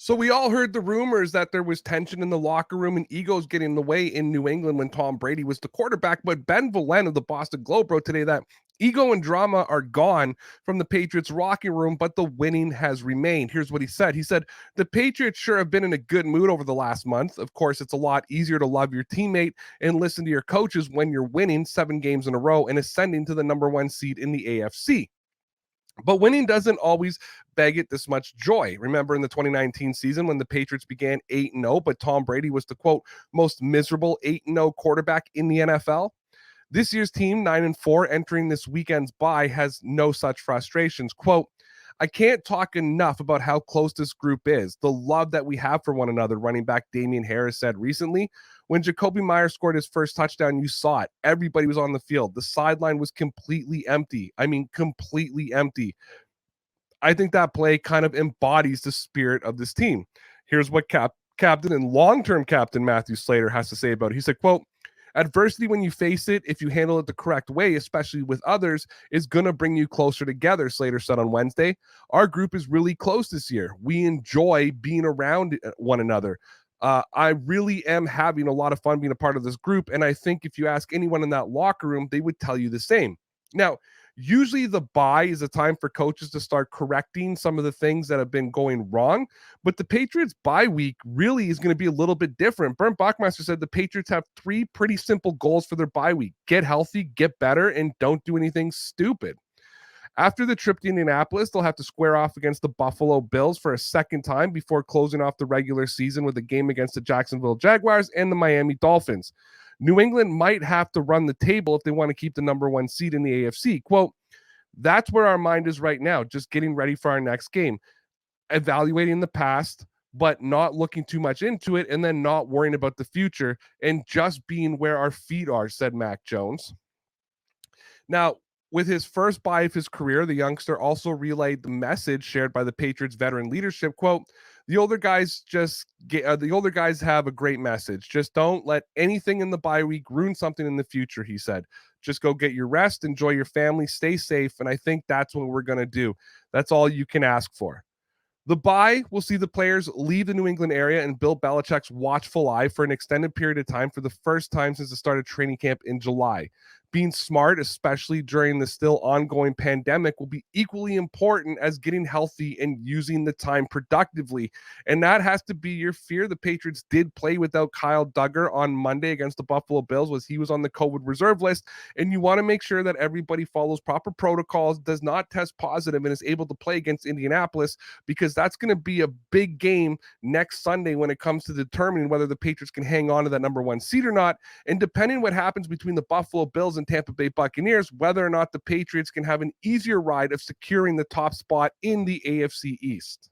So we all heard the rumors that there was tension in the locker room and egos getting in the way in New England when Tom Brady was the quarterback. But Ben Valen of the Boston Globe wrote today that ego and drama are gone from the Patriots locker room, but the winning has remained. Here's what he said. He said, the Patriots sure have been in a good mood over the last month. Of course, it's a lot easier to love your teammate and listen to your coaches when you're winning 7 games in a row and ascending to the #1 seed in the AFC. But winning doesn't always beg it this much joy. Remember in the 2019 season when the Patriots began 8-0, but Tom Brady was the quote most miserable 8-0 quarterback in the NFL? This year's team, 9-4, entering this weekend's bye, has no such frustrations. Quote, I can't talk enough about how close this group is, the love that we have for one another, running back Damian Harris said recently. When Jacoby Myers scored his first touchdown, you saw it. Everybody was on the field. The sideline was completely empty. I mean, completely empty. I think that play kind of embodies the spirit of this team. Here's what captain and long-term captain Matthew Slater has to say about it. He said, quote, adversity, when you face it, if you handle it the correct way, especially with others, is going to bring you closer together, Slater said on Wednesday. Our group is really close this year. We enjoy being around one another. I really am having a lot of fun being a part of this group. And I think if you ask anyone in that locker room, they would tell you the same. Now, usually the bye is a time for coaches to start correcting some of the things that have been going wrong. But the Patriots bye week really is going to be a little bit different. Bernd Bachmeister said the Patriots have 3 pretty simple goals for their bye week. Get healthy, get better, and don't do anything stupid. After the trip to Indianapolis, they'll have to square off against the Buffalo Bills for a second time before closing off the regular season with a game against the Jacksonville Jaguars and the Miami Dolphins. New England might have to run the table if they want to keep the #1 seed in the AFC. Quote, that's where our mind is right now, just getting ready for our next game, evaluating the past, but not looking too much into it, and then not worrying about the future and just being where our feet are, said Mac Jones. Now, with his first bye of his career, the youngster also relayed the message shared by the Patriots veteran leadership. Quote, the older guys have a great message. Just don't let anything in the bye week ruin something in the future, he said. Just go get your rest, enjoy your family, stay safe, and I think that's what we're going to do. That's all you can ask for. The bye will see the players leave the New England area and Bill Belichick's watchful eye for an extended period of time for the first time since the start of training camp in July. Being smart, especially during the still ongoing pandemic, will be equally important as getting healthy and using the time productively. And that has to be your fear. The Patriots did play without Kyle Duggar on Monday against the Buffalo Bills, as he was on the COVID reserve list. And you want to make sure that everybody follows proper protocols, does not test positive, and is able to play against Indianapolis, because that's going to be a big game next Sunday when it comes to determining whether the Patriots can hang on to that #1 seed or not. And depending what happens between the Buffalo Bills and Tampa Bay Buccaneers, whether or not the Patriots can have an easier ride of securing the top spot in the AFC East.